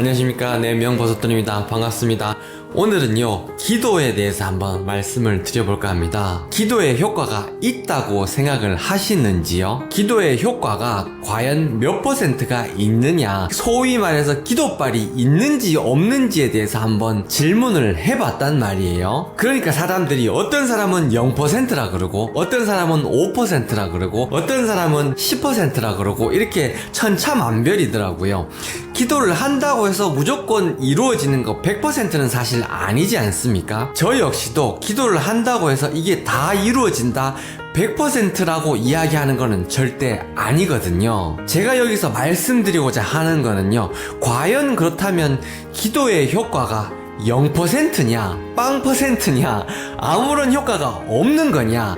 안녕하십니까. 네, 명버섯돈입니다. 반갑습니다. 오늘은요, 기도에 대해서 한번 말씀을 드려볼까 합니다. 기도의 효과가 있다고 생각을 하시는지요? 기도의 효과가 과연 몇 %가 있느냐, 소위 말해서 기도빨이 있는지 없는지에 대해서 한번 질문을 해봤단 말이에요. 그러니까 사람들이 어떤 사람은 0%라 그러고 어떤 사람은 5%라 그러고 어떤 사람은 10%라 그러고 이렇게 천차만별이더라고요. 기도를 한다고 해서 무조건 이루어지는 거 100%는 사실 아니지 않습니까? 저 역시도 기도를 한다고 해서 이게 다 이루어진다 100%라고 이야기하는 거는 절대 아니거든요. 제가 여기서 말씀드리고자 하는 거는요, 과연 그렇다면 기도의 효과가 0%냐, 빵 %냐, 아무런 효과가 없는 거냐,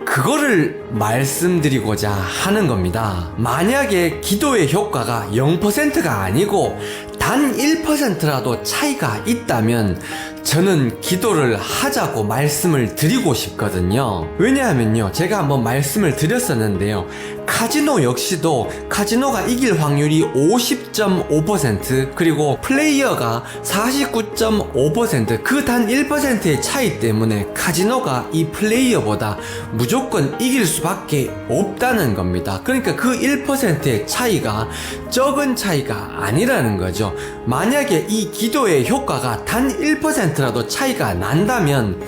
그거를 말씀드리고자 하는 겁니다. 만약에 기도의 효과가 0%가 아니고 단 1%라도 차이가 있다면 저는 기도를 하자고 말씀을 드리고 싶거든요. 왜냐하면요, 제가 한번 말씀을 드렸었는데요, 카지노 역시도 카지노가 이길 확률이 50.5% 그리고 플레이어가 49.5% 그 단 1%의 차이 때문에 카지노가 이 플레이어보다 무조건 이길 수밖에 없다는 겁니다. 그러니까 그 1%의 차이가 적은 차이가 아니라는 거죠. 만약에 이 기도의 효과가 단 1%라도 차이가 난다면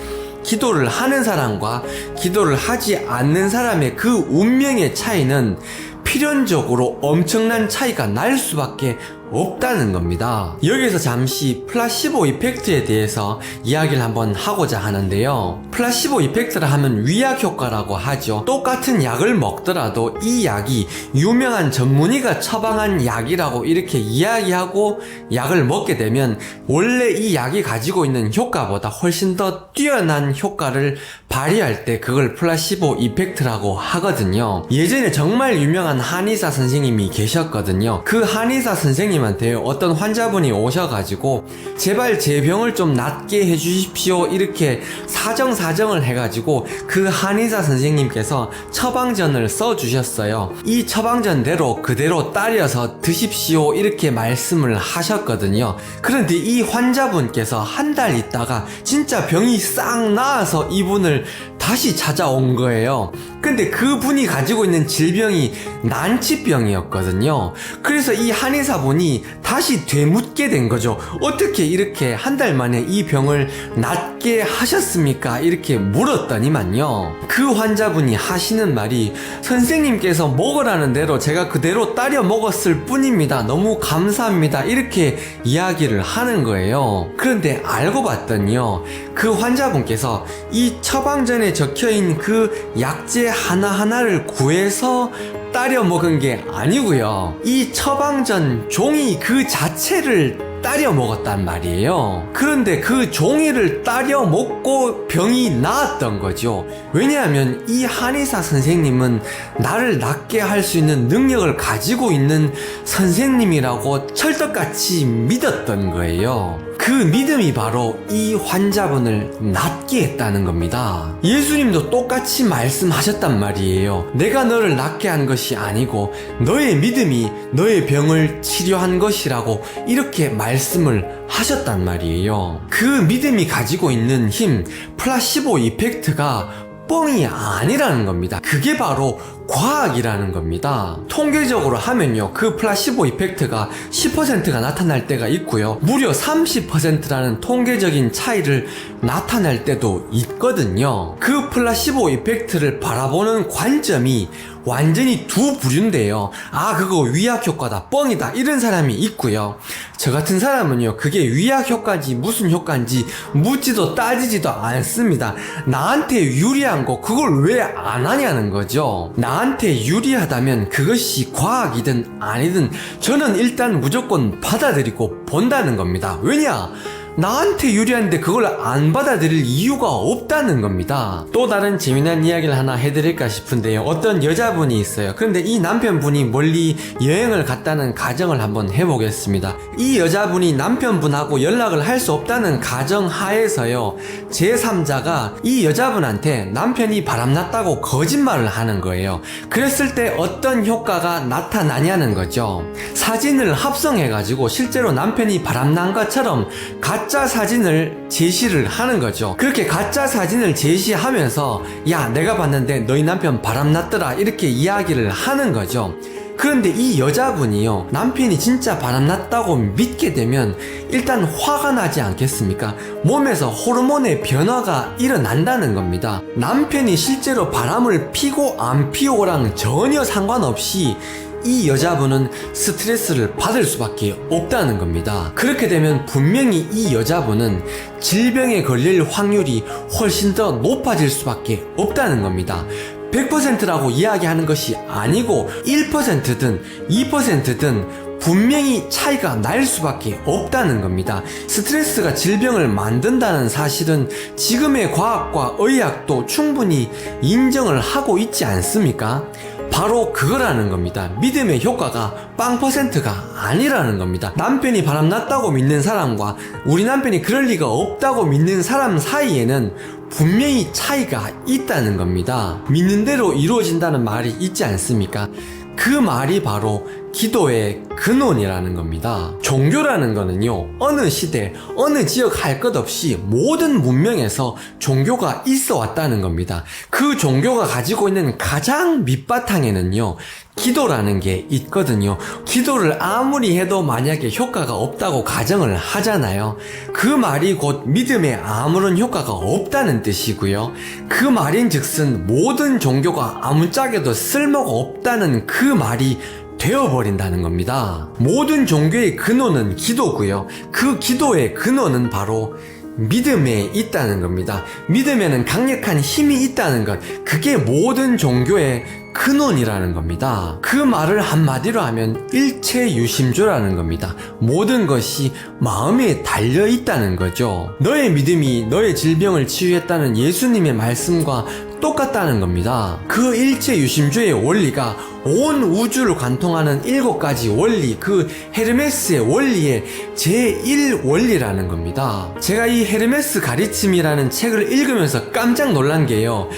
기도를 하는 사람과 기도를 하지 않는 사람의 그 운명의 차이는 필연적으로 엄청난 차이가 날 수밖에 없다는 겁니다. 여기서 잠시 플라시보 이펙트에 대해서 이야기를 한번 하고자 하는데요, 플라시보 이펙트라 하면 위약 효과라고 하죠. 똑같은 약을 먹더라도 이 약이 유명한 전문의가 처방한 약이라고 이렇게 이야기하고 약을 먹게 되면 원래 이 약이 가지고 있는 효과보다 훨씬 더 뛰어난 효과를 발휘할 때 그걸 플라시보 이펙트라고 하거든요. 예전에 정말 유명한 한의사 선생님이 계셨거든요. 그 한의사 선생님한테 어떤 환자분이 오셔가지고 제발 제 병을 좀 낫게 해주십시오 이렇게 사정을 해가지고 그 한의사 선생님께서 처방전을 써주셨어요. 이 처방전대로 그대로 따려서 드십시오 이렇게 말씀을 하셨거든요. 그런데 이 환자분께서 한 달 있다가 진짜 병이 싹 나아서 이분을 다시 찾아온 거예요. 근데 그분이 가지고 있는 질병이 난치병이었거든요. 그래서 이 한의사분이 다시 되묻게 된 거죠. 어떻게 이렇게 한 달 만에 이 병을 낫게 하셨습니까? 이렇게 물었더니만요, 그 환자분이 하시는 말이 선생님께서 먹으라는 대로 제가 그대로 따려 먹었을 뿐입니다. 너무 감사합니다. 이렇게 이야기를 하는 거예요. 그런데 알고 봤더니요, 그 환자분께서 이 처방전에 적혀있는 그 약재 하나하나를 구해서 따려 먹은 게 아니고요, 이 처방전 종이 그 자체를 따려 먹었단 말이에요. 그런데 그 종이를 따려 먹고 병이 나았던 거죠. 왜냐하면 이 한의사 선생님은 나를 낫게 할 수 있는 능력을 가지고 있는 선생님이라고 철떡같이 믿었던 거예요. 그 믿음이 바로 이 환자분을 낫게 했다는 겁니다. 예수님도 똑같이 말씀하셨단 말이에요. 내가 너를 낫게 한 것이 아니고 너의 믿음이 너의 병을 치료한 것이라고 이렇게 말씀을 하셨단 말이에요. 그 믿음이 가지고 있는 힘, 플라시보 이펙트가 뻥이 아니라는 겁니다. 그게 바로 과학이라는 겁니다. 통계적으로 하면요, 그 플라시보 이펙트가 10%가 나타날 때가 있고요, 무려 30%라는 통계적인 차이를 나타낼 때도 있거든요. 그 플라시보 이펙트를 바라보는 관점이 완전히 두 부류인데요, 아 그거 위약 효과다, 뻥이다, 이런 사람이 있고요, 저 같은 사람은요, 그게 위약 효과인지 무슨 효과인지 묻지도 따지지도 않습니다. 나한테 유리한 거 그걸 왜 안 하냐는 거죠. 나한테 유리하다면 그것이 과학이든 아니든 저는 일단 무조건 받아들이고 본다는 겁니다. 왜냐? 나한테 유리한데 그걸 안 받아들일 이유가 없다는 겁니다. 또 다른 재미난 이야기를 하나 해드릴까 싶은데요. 어떤 여자분이 있어요. 그런데 이 남편분이 멀리 여행을 갔다는 가정을 한번 해보겠습니다. 이 여자분이 남편분하고 연락을 할 수 없다는 가정 하에서요, 제3자가 이 여자분한테 남편이 바람났다고 거짓말을 하는 거예요. 그랬을 때 어떤 효과가 나타나냐는 거죠. 사진을 합성해가지고 실제로 남편이 바람난 것처럼 가짜 사진을 제시를 하는 거죠. 그렇게 가짜 사진을 제시하면서 야, 내가 봤는데 너희 남편 바람났더라, 이렇게 이야기를 하는 거죠. 그런데 이 여자분이요, 남편이 진짜 바람났다고 믿게 되면 일단 화가 나지 않겠습니까? 몸에서 호르몬의 변화가 일어난다는 겁니다. 남편이 실제로 바람을 피고 안 피고랑 전혀 상관없이 이 여자분은 스트레스를 받을 수밖에 없다는 겁니다. 그렇게 되면 분명히 이 여자분은 질병에 걸릴 확률이 훨씬 더 높아질 수밖에 없다는 겁니다. 100%라고 이야기하는 것이 아니고 1%든 2%든 분명히 차이가 날 수밖에 없다는 겁니다. 스트레스가 질병을 만든다는 사실은 지금의 과학과 의학도 충분히 인정을 하고 있지 않습니까? 바로 그거라는 겁니다. 믿음의 효과가 0%가 아니라는 겁니다. 남편이 바람났다고 믿는 사람과 우리 남편이 그럴 리가 없다고 믿는 사람 사이에는 분명히 차이가 있다는 겁니다. 믿는 대로 이루어진다는 말이 있지 않습니까? 그 말이 바로 기도의 근원이라는 겁니다. 종교라는 거는요, 어느 시대, 어느 지역 할 것 없이 모든 문명에서 종교가 있어 왔다는 겁니다. 그 종교가 가지고 있는 가장 밑바탕에는요, 기도라는 게 있거든요. 기도를 아무리 해도 만약에 효과가 없다고 가정을 하잖아요. 그 말이 곧 믿음에 아무런 효과가 없다는 뜻이고요. 그 말인즉슨 모든 종교가 아무짝에도 쓸모가 없다는 그 말이 되어버린다는 겁니다. 모든 종교의 근원은 기도고요. 그 기도의 근원은 바로 믿음에 있다는 겁니다. 믿음에는 강력한 힘이 있다는 것, 그게 모든 종교의 근원이라는 겁니다. 그 말을 한마디로 하면 일체유심조라는 겁니다. 모든 것이 마음에 달려 있다는 거죠. 너의 믿음이 너의 질병을 치유했다는 예수님의 말씀과 똑같다는 겁니다. 그 일체유심조의 원리가 온 우주를 관통하는 7가지 원리, 그 헤르메스의 원리의 제1원리라는 겁니다. 제가 이 헤르메스 가르침이라는 책을 읽으면서 깜짝 놀란 게요,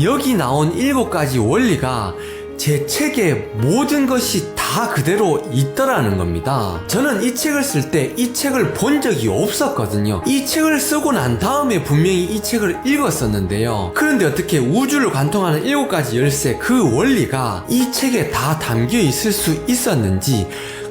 여기 나온 7가지 원리가 제 책에 모든 것이 다 그대로 있더라는 겁니다. 저는 이 책을 쓸 때 이 책을 본 적이 없었거든요. 이 책을 쓰고 난 다음에 분명히 이 책을 읽었었는데요. 그런데 어떻게 우주를 관통하는 7가지 열쇠, 그 원리가 이 책에 다 담겨 있을 수 있었는지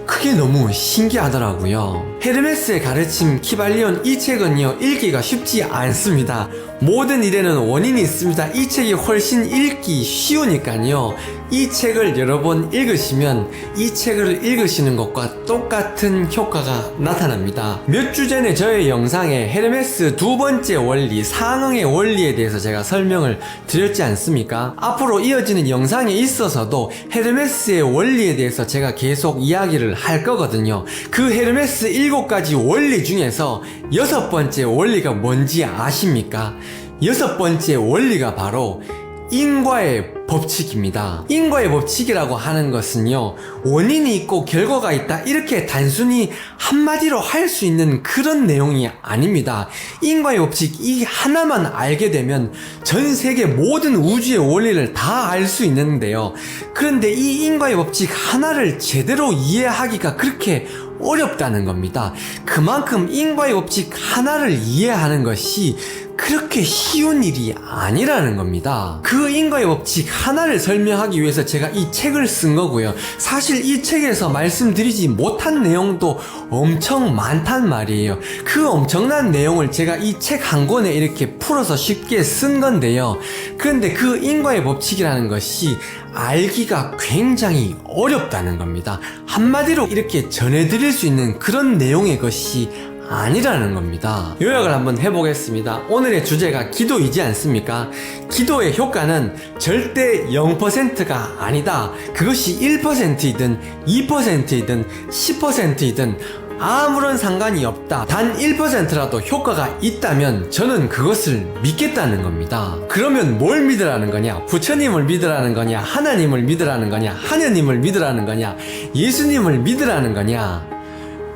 그게 너무 신기하더라고요. 헤르메스의 가르침 키발리온, 이 책은요, 읽기가 쉽지 않습니다. 모든 일에는 원인이 있습니다. 이 책이 훨씬 읽기 쉬우니까요, 이 책을 여러 번 읽으시면 이 책을 읽으시는 것과 똑같은 효과가 나타납니다. 몇 주 전에 저의 영상에 헤르메스 2번째 원리, 상응의 원리에 대해서 제가 설명을 드렸지 않습니까? 앞으로 이어지는 영상에 있어서도 헤르메스의 원리에 대해서 제가 계속 이야기를 할 거거든요. 그 헤르메스 7가지 원리 중에서 6번째 원리가 뭔지 아십니까? 6번째 원리가 바로 인과의 법칙입니다. 인과의 법칙이라고 하는 것은요, 원인이 있고 결과가 있다, 이렇게 단순히 한마디로 할 수 있는 그런 내용이 아닙니다. 인과의 법칙 이 하나만 알게 되면 전 세계 모든 우주의 원리를 다 알 수 있는데요. 그런데 이 인과의 법칙 하나를 제대로 이해하기가 그렇게 어렵다는 겁니다. 그만큼 인과의 법칙 하나를 이해하는 것이 그렇게 쉬운 일이 아니라는 겁니다. 그 인과의 법칙 하나를 설명하기 위해서 제가 이 책을 쓴 거고요. 사실 이 책에서 말씀드리지 못한 내용도 엄청 많단 말이에요. 그 엄청난 내용을 제가 이 책 한 권에 이렇게 풀어서 쉽게 쓴 건데요. 그런데 그 인과의 법칙이라는 것이 알기가 굉장히 어렵다는 겁니다. 한마디로 이렇게 전해드릴 수 있는 그런 내용의 것이 아니라는 겁니다. 요약을 한번 해보겠습니다. 오늘의 주제가 기도이지 않습니까? 기도의 효과는 절대 0%가 아니다. 그것이 1%이든 2%이든 10%이든 아무런 상관이 없다, 단 1%라도 효과가 있다면 저는 그것을 믿겠다는 겁니다. 그러면 뭘 믿으라는 거냐? 부처님을 믿으라는 거냐? 하나님을 믿으라는 거냐? 하느님을 믿으라는 거냐? 예수님을 믿으라는 거냐?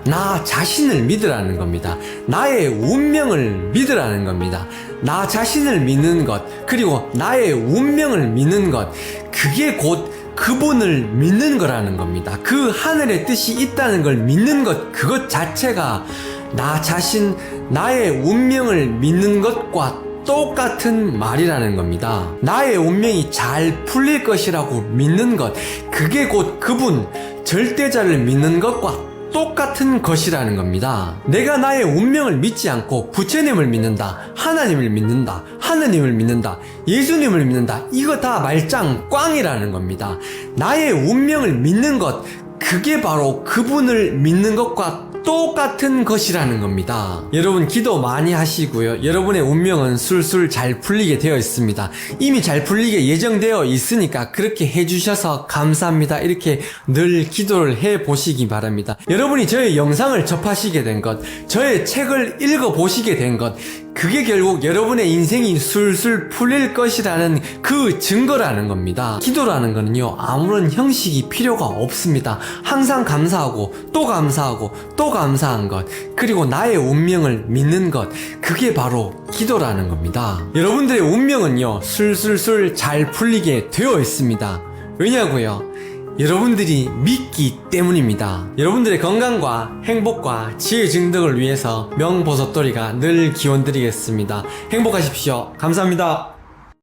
나 자신을 믿으라는 겁니다. 나의 운명을 믿으라는 겁니다. 나 자신을 믿는 것, 그리고 나의 운명을 믿는 것, 그게 곧 그분을 믿는 거라는 겁니다. 그 하늘의 뜻이 있다는 걸 믿는 것, 그것 자체가 나 자신, 나의 운명을 믿는 것과 똑같은 말이라는 겁니다. 나의 운명이 잘 풀릴 것이라고 믿는 것, 그게 곧 그분, 절대자를 믿는 것과 똑같은 것이라는 겁니다. 내가 나의 운명을 믿지 않고 부처님을 믿는다, 하나님을 믿는다, 하느님을 믿는다, 예수님을 믿는다, 이거 다 말짱 꽝이라는 겁니다. 나의 운명을 믿는 것, 그게 바로 그분을 믿는 것과 똑같은 것이라는 겁니다. 여러분 기도 많이 하시고요. 여러분의 운명은 술술 잘 풀리게 되어 있습니다. 이미 잘 풀리게 예정되어 있으니까 그렇게 해주셔서 감사합니다. 이렇게 늘 기도를 해보시기 바랍니다. 여러분이 저의 영상을 접하시게 된 것, 저의 책을 읽어보시게 된 것, 그게 결국 여러분의 인생이 술술 풀릴 것이라는 그 증거라는 겁니다. 기도라는 거는요, 아무런 형식이 필요가 없습니다. 항상 감사하고 또 감사하고 또 감사한 것, 그리고 나의 운명을 믿는 것, 그게 바로 기도라는 겁니다. 여러분들의 운명은요, 술술술 잘 풀리게 되어 있습니다. 왜냐고요? 여러분들이 믿기 때문입니다. 여러분들의 건강과 행복과 지혜 증득을 위해서 명보석돌이가 늘 기원드리겠습니다. 행복하십시오. 감사합니다.